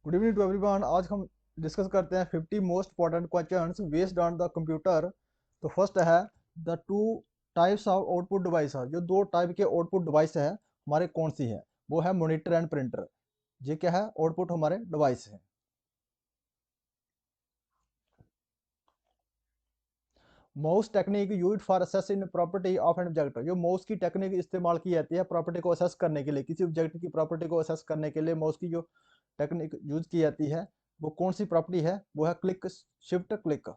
Good evening to everyone. आज हम discuss करते हैं 50 most important questions based on the computer. तो फर्स्ट है the two types of output device है। जो दो टाइप के आउटपुट डिवाइस है हमारे कौन सी है, वो है मॉनिटर एंड प्रिंटर। ये क्या है, आउटपुट हमारे डिवाइस है। Mouse technique use for assessing property of an object. जो माउस की टेक्निक इस्तेमाल की जाती है प्रॉपर्टी को असेस करने के लिए, किसी ऑब्जेक्ट की प्रॉपर्टी को असेस करने के लिए माउस की जो टेक्निक यूज की जाती है वो कौन सी प्रॉपर्टी है, वो है click shift click.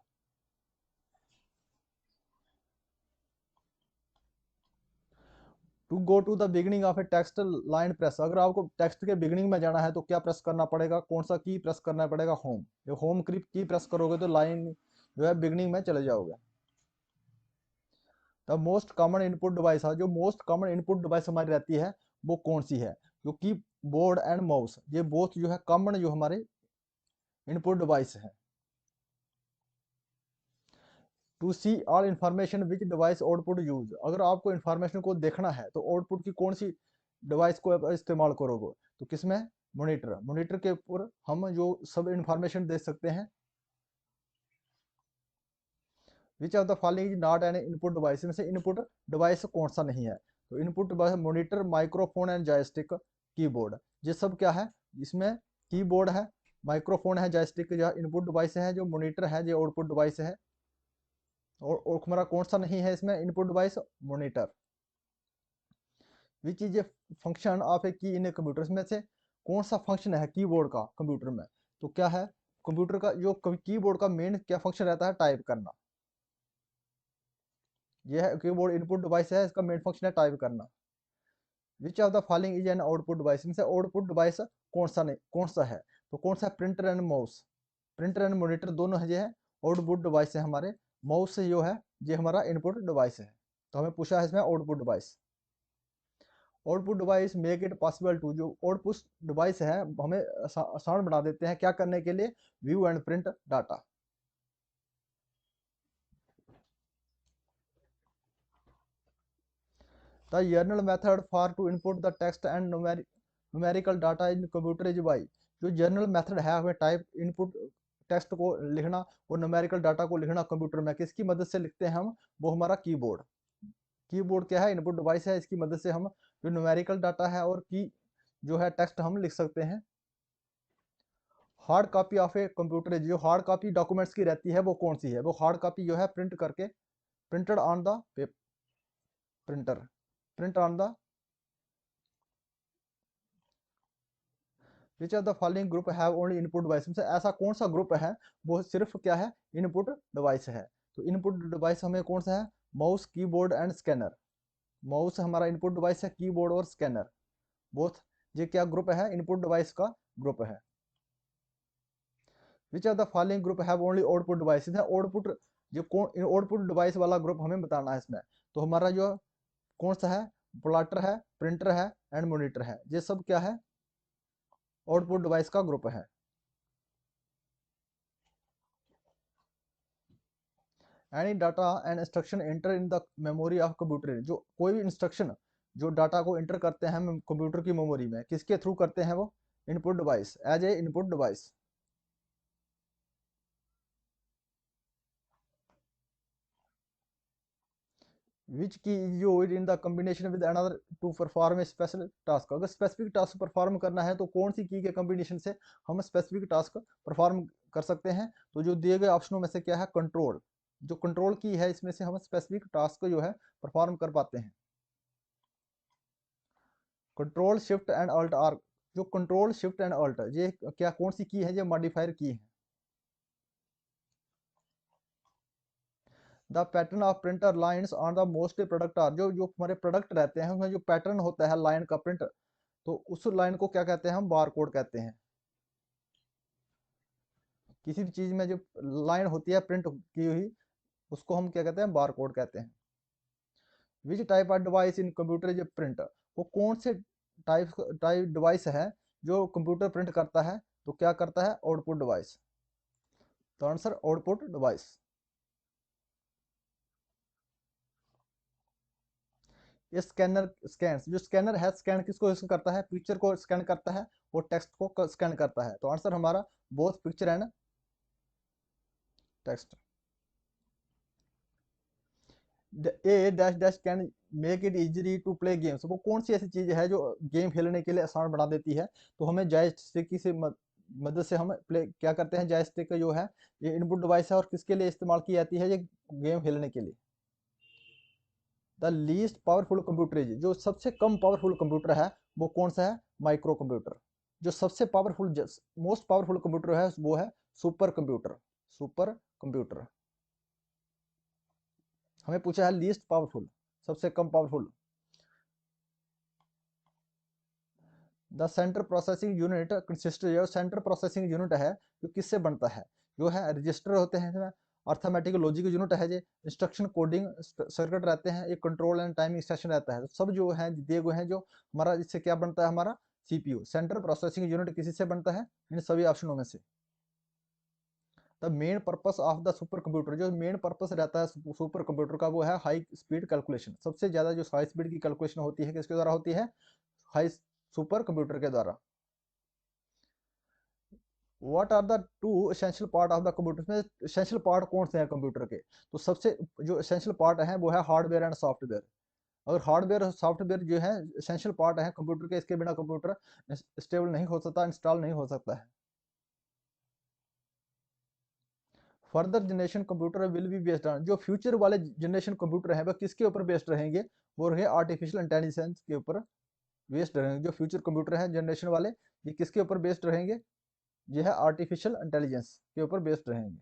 To go to the beginning of a text line press. अगर आपको टेक्स्ट के बिगिनिंग में जाना है तो क्या प्रेस करना पड़ेगा, कौन सा की प्रेस करना पड़ेगा, होम। जब होम की प्रेस करोगे तो लाइन जो है बिगिनिंग में चले जाओगे। The most common input device है। जो मोस्ट कॉमन इनपुट डिवाइस हमारी रहती है वो कौन सी है, जो की बोर्ड एंड माउस, ये बोथ जो है कॉमन जो हमारे इनपुट डिवाइस है। To see all information which device output use. अगर आपको इंफॉर्मेशन को देखना है तो आउटपुट की कौन सी डिवाइस को आप इस्तेमाल करोगे, तो किसमें, मॉनिटर। मॉनिटर के ऊपर हम जो सब इंफॉर्मेशन दे सकते हैं। Which of the following is not an input device. में से इनपुट डिवाइस कौन सा नहीं है, तो input device monitor, microphone and joystick, keyboard. ये सब क्या है, इसमें कीबोर्ड है, माइक्रोफोन है, जॉयस्टिक जो इनपुट डिवाइस है, जो मॉनिटर है जो आउटपुट डिवाइस है। और हमारा कौन सा नहीं है इसमें input device, monitor. Which is a function of a key in a computer. में से कौन सा फंक्शन है कीबोर्ड का कंप्यूटर में, तो क्या है, कंप्यूटर का जो कीबोर्ड का मेन क्या फंक्शन रहता है, टाइप करना। यह है कीबोर्ड इनपुट डिवाइस है, इसका मेन फंक्शन है टाइप करना। Which of the following is an output device. में से आउटपुट डिवाइस कौन सा नहीं, कौन सा है, तो कौन सा है, printer and mouse. Printer and monitor दोनों है, ये है आउटपुट डिवाइस है हमारे। माउस से जो है ये हमारा इनपुट डिवाइस है। तो हमें पूछा है इसमें output device. Output device make it possible to. जो आउटपुट डिवाइस है हमें आसान बना देते हैं क्या करने के लिए, view and print data. The general method for to input the text and numerical data in computer is by. जो जर्नल मेथड है हमें टाइप इनपुट टेक्स्ट को लिखना और न्यूमेरिकल डाटा को लिखना कंप्यूटर में, किसकी मदद से लिखते हैं हम, वो हमारा कीबोर्ड। कीबोर्ड क्या है, इनपुट डिवाइस है, इसकी मदद से हम जो न्यूमेरिकल डाटा है और की जो है टेक्स्ट हम लिख सकते हैं। Hard copy of a computer, जो हार्ड कॉपी डॉक्यूमेंट्स की रहती है वो कौन सी है, वो हार्ड कॉपी जो है प्रिंट करके, printed on the printer, print on the. Which of the following group have only input device. में से ऐसा कौन सा ग्रुप है वो सिर्फ क्या है, इनपुट डिवाइस है। तो इनपुट डिवाइस हमें कौन सा है, mouse, keyboard and scanner. Mouse हमारा इनपुट डिवाइस है, कीबोर्ड और स्कैनर बोथ, ये क्या ग्रुप है, इनपुट डिवाइस का ग्रुप है। Which are the following group have only output device. Output जो कौन आउटपुट डिवाइस वाला ग्रुप हमें बताना है इसमें। तो हमारा जो कौन सा है, प्लॉटर है, प्रिंटर है एंड मॉनिटर है, ये सब क्या है, आउटपुट डिवाइस का ग्रुप है। Any data and instruction enter in the memory of computer. जो कोई भी इंस्ट्रक्शन जो डाटा को एंटर करते हैं हम कंप्यूटर की मेमोरी में, किसके थ्रू करते हैं वो, input device, as a input device. Which key use in the combination with another to perform a special task. अगर स्पेसिफिक टास्क परफॉर्म करना है तो कौन सी की के कॉम्बिनेशन से हम स्पेसिफिक टास्क परफॉर्म कर सकते हैं, तो जो दिए गए ऑप्शनों में से क्या है, कंट्रोल। जो कंट्रोल की है इसमें से हम स्पेसिफिक टास्क जो है परफॉर्म कर पाते हैं। Control shift and alt are. जो कंट्रोल शिफ्ट एंड अल्ट ये क्या कौन सी की है, ये मॉडिफायर की है। The pattern of printer lines on the most product are. जो जो हमारे प्रोडक्ट रहते हैं उसमें जो पैटर्न होता है लाइन का प्रिंट, तो उस लाइन को क्या कहते हैं, हम बार कोड कहते हैं। किसी भी चीज में जो लाइन होती है प्रिंट की हुई, उसको हम क्या कहते हैं, बार कोड कहते हैं। Which type of device in computer जो प्रिंट, वो कौन से टाइप टाइप डिवाइस है जो कंप्यूटर प्रिंट करता है, तो क्या करता है, आउटपुट डिवाइस। तो आंसर आउटपुट डिवाइस। ये स्कैनर स्कैन, जो स्कैनर है स्कैन किसको करता है, पिक्चर को स्कैन करता है और टेक्स्ट को स्कैन करता है। तो आंसर हमारा both picture and text. A dash dash can make it easily to play games, वो कौन सी ऐसी चीज है जो गेम खेलने के लिए आसान बना देती है। तो हमें जॉयस्टिक की से मदद से हम प्ले क्या करते हैं, जॉयस्टिक जो है ये इनपुट डिवाइस है और किसके लिए इस्तेमाल की जाती है, ये गेम खेलने के लिए। The least powerful computer is, जो सबसे कम पावरफुल कंप्यूटर है वो कौन सा है, माइक्रो कंप्यूटर। जो सबसे पावरफुल मोस्ट पावरफुल कंप्यूटर है वो है सुपर कंप्यूटर, सुपर कंप्यूटर। हमें पूछा है लीस्ट पावरफुल, सबसे कम powerful. The central processing unit consist, जो सेंट्रल प्रोसेसिंग यूनिट है जो किससे बनता है, जो है रजिस्टर होते हैं इसमें, अर्थमेटिक लॉजिक यूनिट है, जो इंस्ट्रक्शन कोडिंग सर्किट रहते हैं, एक कंट्रोल एंड टाइमिंग सेक्शन रहता है। सब जो है दिए हुए हैं, जो हमारा इससे क्या बनता है, हमारा सीपीयू। सेंट्रल प्रोसेसिंग यूनिट किसी से बनता है, इन सभी ऑप्शनों में से। The main purpose of the super computer, जो मेन पर्पस रहता है सुपर कंप्यूटर का वो है हाई स्पीड कैलकुलेशन। सबसे ज्यादा जो हाई स्पीड की कैलकुलेशन होती है किसके द्वारा होती है, हाई सुपर कंप्यूटर के द्वारा। What are the two essential part of the computer, में एसेंशियल पार्ट कौन से हैं कंप्यूटर के। तो सबसे जो एसेंशियल पार्ट है वो है हार्डवेयर एंड सॉफ्टवेयर। अगर हार्डवेयर और सॉफ्टवेयर जो है एसेंशियल पार्ट है कंप्यूटर के, इसके बिना कंप्यूटर स्टेबल नहीं हो सकता, इंस्टॉल नहीं हो सकता है। Further generation computer will be based on, जो फ्यूचर वाले जनरेशन कंप्यूटर है वह किसके ऊपर बेस्ड रहेंगे, वो रहे आर्टिफिशियल इंटेलिजेंस के ऊपर बेस्ड रहेंगे। जो फ्यूचर कंप्यूटर है जनरेशन वाले, ये किसके ऊपर बेस्ड रहेंगे, ये है आर्टिफिशियल इंटेलिजेंस के ऊपर बेस्ड रहेंगे।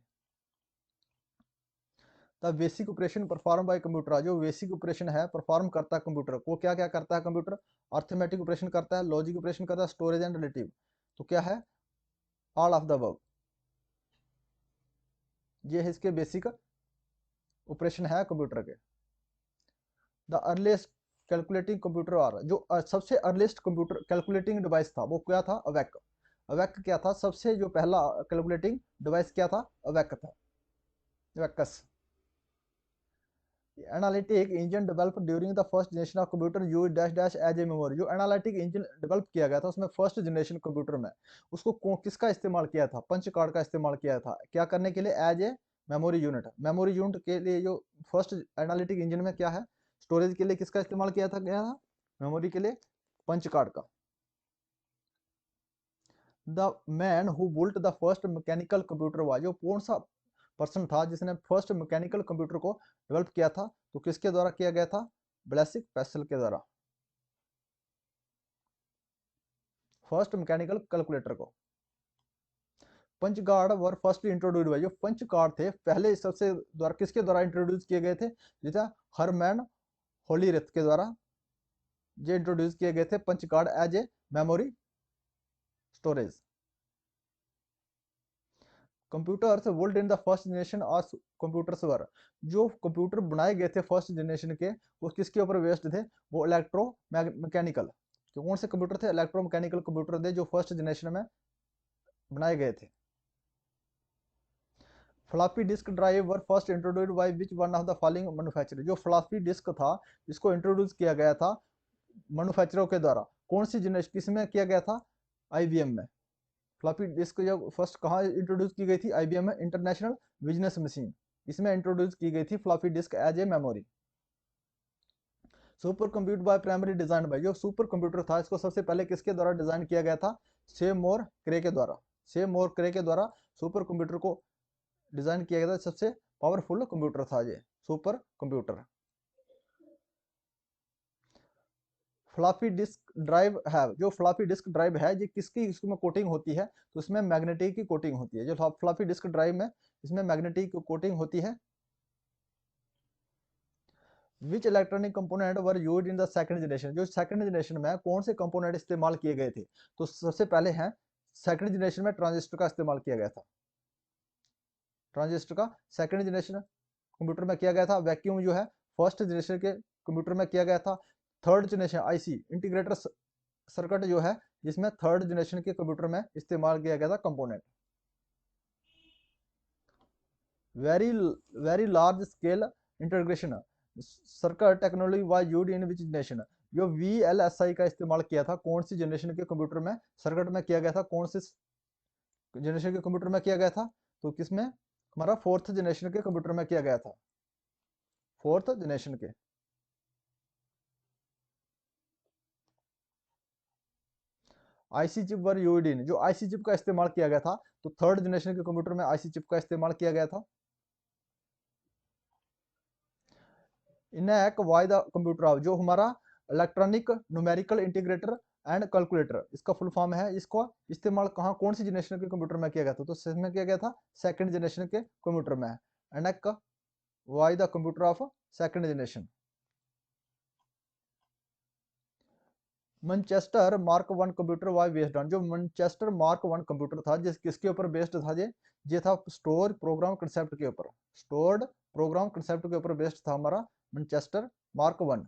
The basic operation perform by computer, जो बेसिक ऑपरेशन है परफॉर्म करता है कंप्यूटर, वो क्या क्या करता है कंप्यूटर, अर्थमेटिक ऑपरेशन करता है, लॉजिक ऑपरेशन करता है, स्टोरेज एंड रिलेटिव। तो क्या है, ऑल ऑफ द अबव, ये है इसके बेसिक ऑपरेशन है कंप्यूटर के। द अर्लीस्ट कैलकुलेटिंग कंप्यूटर, और जो सबसे अर्लीस्ट कंप्यूटर कैलकुलेटिंग डिवाइस था वो क्या था, अवेक। अवेक क्या था, सबसे जो पहला कैलकुलेटिंग डिवाइस क्या था, अवेक था, abacus. Analytic engine develop during the first generation of computer use dash dash as a memory, जो एनालिटिक इंजन डेवलप किया गया था उसमें फर्स्ट जनरेशन कंप्यूटर में, उसको किसका इस्तेमाल किया था, पंच कार्ड का इस्तेमाल किया था, क्या करने के लिए, as a memory unit. Memory unit के लिए जो फर्स्ट एनालिटिक इंजन में क्या है, स्टोरेज के लिए किसका इस्तेमाल किया था, गया था मेमोरी के लिए पंच कार्ड का। The man who built the first mechanical computer हुआ, जो कौन सा पर्सन था जिसने फर्स्ट मैकेनिकल कंप्यूटर को डेवलप किया था, तो किसके द्वारा किया गया था, ब्लेसिक पैस्कल के द्वारा, फर्स्ट मैकेनिकल कैलकुलेटर को। Punch card were first introduce हुआ, जो पंच कार्ड थे पहले सबसे द्वारा किसके द्वारा इंट्रोड्यूस किए गए थे, जैसा हरमैन होलीरेथ के द्वारा ये इंट्रोड्यूस किए गए थे punch card as a memory storage. Computers world in the first generation of computers were, जो कंप्यूटर बनाए गए थे फर्स्ट जनरेशन के वो किसके ऊपर बेस्ड थे, वो इलेक्ट्रो मैकेनिकल, कौन से कंप्यूटर थे, इलेक्ट्रो मैकेनिकल कंप्यूटर थे जो फर्स्ट जनरेशन में बनाए गए थे। Floppy disk drive were first introduced by which one of the following manufacturer, जो फ्लॉपी डिस्क था इसको इंट्रोड्यूस किया गया था मैन्युफैक्चररों के द्वारा, कौन सी जनरेशन किसमें किया गया था, आईबीएम में। फ्लॉपी डिस्क जब फर्स्ट कहाँ इंट्रोड्यूस की गई थी, आईबीएम में, इंटरनेशनल बिजनेस मशीन, इसमें इंट्रोड्यूस की गई थी floppy disk as a memory. Super computer by primary design by, जो सुपर कंप्यूटर था इसको सबसे पहले किसके द्वारा डिजाइन किया गया था, सेमोर क्रे के द्वारा, सेमोर क्रे के द्वारा सुपर कंप्यूटर को डिजाइन किया गया था। सबसे पावरफुल कंप्यूटर था ये super computer. Floppy disk drive है, जो फ्लॉपी डिस्क ड्राइव है ये किसकी इसमें कोटिंग होती है, तो इसमें मैग्नेटिक की कोटिंग होती है, जो फ्लॉपी डिस्क ड्राइव में इसमें मैग्नेटिक कोटिंग होती है। विच electronic component were used in the second generation, जो सेकंड जनरेशन में कौन से कंपोनेंट इस्तेमाल किए गए थे, तो सबसे पहले हैं सेकंड जनरेशन में ट्रांजिस्टर का इस्तेमाल किया गया था, ट्रांजिस्टर का सेकंड जनरेशन कंप्यूटर में किया गया था। वैक्यूम जो है फर्स्ट जनरेशन के कंप्यूटर में किया गया था। Third generation IC integrator circuit जो है जिसमें थर्ड जनरेशन के कंप्यूटर में इस्तेमाल किया गया था component. Very very large scale integration, circuit technology was used in which generation? जो VLSI का इस्तेमाल किया था कौन सी जनरेशन के कंप्यूटर में, सर्किट में किया गया था, कौन सी जनरेशन के कंप्यूटर में किया गया था? तो किसमें? हमारा फोर्थ जनरेशन के कंप्यूटर में किया गया था, फोर्थ जनरेशन के। IC chip were used in, जो आईसी चिप का इस्तेमाल किया गया था, तो थर्ड जनरेशन के कंप्यूटर में आईसी चिप का इस्तेमाल किया गया था। ENIAC why the computer of, जो हमारा electronic numerical integrator and calculator, इसका फुल फॉर्म है, इसको इस्तेमाल कहाँ कौन सी जनरेशन के कंप्यूटर में किया गया था? तो इसमें किया गया था सेकंड जनरेशन के कंप्यूटर में। ENIAC why the computer of second generation. Manchester Mark one computer why based on, जो मैनचेस्टर मार्क वन कंप्यूटर था जिस किसके ऊपर बेस्ड था? ये था स्टोर प्रोग्राम कंसेप्ट के ऊपर, स्टोर्ड प्रोग्राम कंसेप्ट के ऊपर बेस्ड था हमारा Manchester Mark one.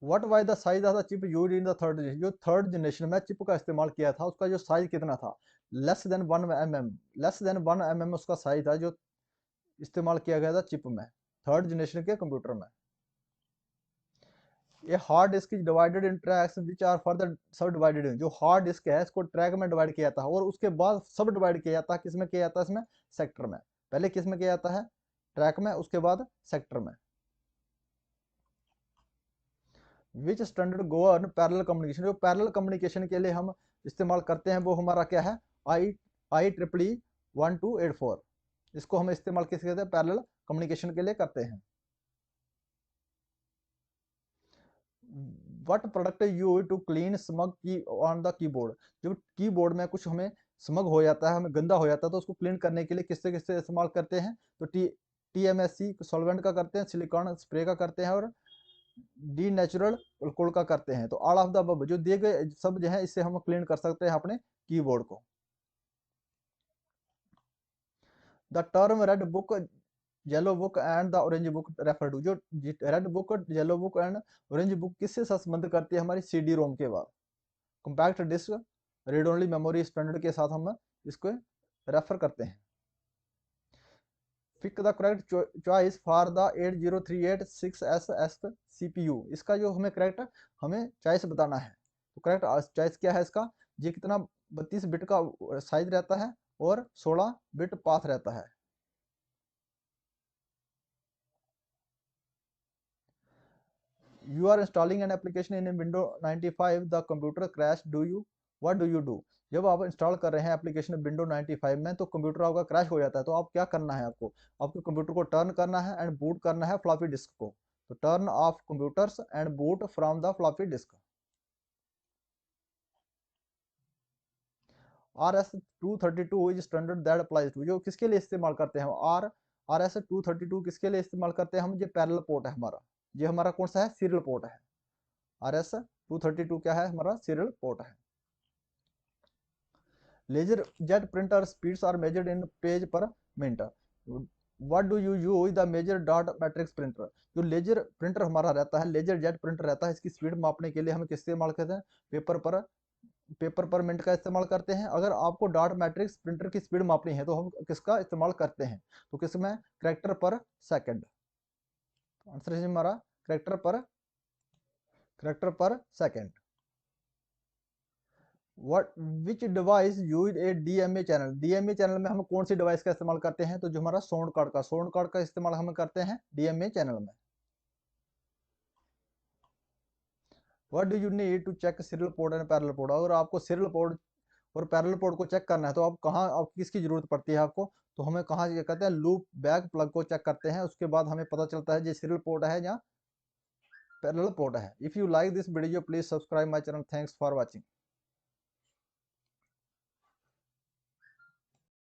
What was the size of the chip used in the third generation, जो थर्ड जनरेशन में चिप का इस्तेमाल किया था उसका जो साइज कितना था? Less than 1 mm, less than 1 mm उसका साइज था जो इस्तेमाल किया गया था चिप में, थर्ड जनरेशन के कंप्यूटर में। ये hard disk is divided in tracks which are further subdivided in, जो हार्ड डिस्क है इसको ट्रैक में डिवाइड किया जाता है और उसके बाद सब डिवाइड किया जाता है, किसमें किया जाता है? इसमें सेक्टर में। पहले किसमें किया जाता है? ट्रैक में, उसके बाद सेक्टर में। विच स्टैंडर्ड गवर्न पैरेलल कम्युनिकेशन, जो पैरेलल कम्युनिकेशन के लिए हम इस्तेमाल करते हैं वो हमारा क्या है? IEEE 1284, इसको हम इस्तेमाल किस कहते हैं? पैरेलल कम्युनिकेशन के लिए करते हैं। What product you to clean smudge की ऑन द कीबोर्ड, जो कीबोर्ड में कुछ हमें स्मग हो जाता है, हमें गंदा हो जाता है, तो उसको क्लीन करने के लिए किससे किससे इस्तेमाल करते हैं? तो TMSC सॉल्वेंट का करते हैं, सिलिकॉन स्प्रे का करते हैं और डी नेचुरल अल्कोहल का करते हैं। तो ऑल ऑफ द अबव जो दिए गए सब जो है इससे हम क्लीन कर सकते हैं अपने कीबोर्ड को। The term red book, yellow book and the orange book refer to, जो red book, yellow book and orange book किससे संबंध करती है? हमारी CD रोम के बाद, compact disc read only memory standard के साथ हम इसको रेफर करते हैं। Pick the correct choice for the 80386SS CPU, इसका जो हमें करेक्ट हमें चॉइस बताना है। तो करेक्ट चॉइस क्या है इसका? ये कितना 32 बिट का साइज रहता है और 16 बिट पाथ रहता है। You are installing an application in Windows 95, the computer crash, what do you do? जब आप इंस्टॉल कर रहे हैं एप्लीकेशन विंडो 95 में तो कंप्यूटर आपका क्रैश हो जाता है, तो आप क्या करना है? आपको कंप्यूटर को टर्न करना है एंड बूट करना है फ्लॉपी डिस्क को। तो turn off computers and boot from the floppy disk. RS-232 is standard that applies to, जो किसके लिए इस्तेमाल करते हैं? RS-232 किसके लिए इस्तेमाल करते हैं हम? ये पैरेलल पोर्ट है हमारा, ये हमारा कौन सा है? सीरियल पोर्ट है। RS-232 क्या है? हमारा सीरियल पोर्ट है। Laser jet printer speeds are measured in page per minute, what do you use the major dot matrix printer, जो लेजर प्रिंटर हमारा रहता है, लेजर जेट प्रिंटर रहता है, इसकी स्पीड मापने के लिए हम किस इस्तेमाल करते हैं? पेपर पर मिनट का इस्तेमाल करते हैं। अगर आपको डॉट मैट्रिक्स प्रिंटर की स्पीड मापनी है तो हम किसका इस्तेमाल करते हैं? तो किसमें? कैरेक्टर पर सेकंड। आंसर है हमारा कैरेक्टर पर second. What which device use A DMA channel, DMA channel में हम कौन सी डिवाइस का इस्तेमाल करते हैं? तो जो हमारा साउंड कार्ड का इस्तेमाल हम करते हैं DMA चैनल में। What do you need to check serial port and parallel port, अगर आपको सीरियल पोर्ट और पैरेलल पोर्ट को चेक करना है तो आप कहाँ, आप किसकी जरूरत पड़ती है आपको? तो हमें कहाँ ये कहते हैं? लूप बैक प्लग को चेक करते हैं, उसके बाद हमें पता चलता है ये सीरियल पोर्ट है या पैरेलल पोर्ट है। If you like this video please subscribe my channel, thanks for watching.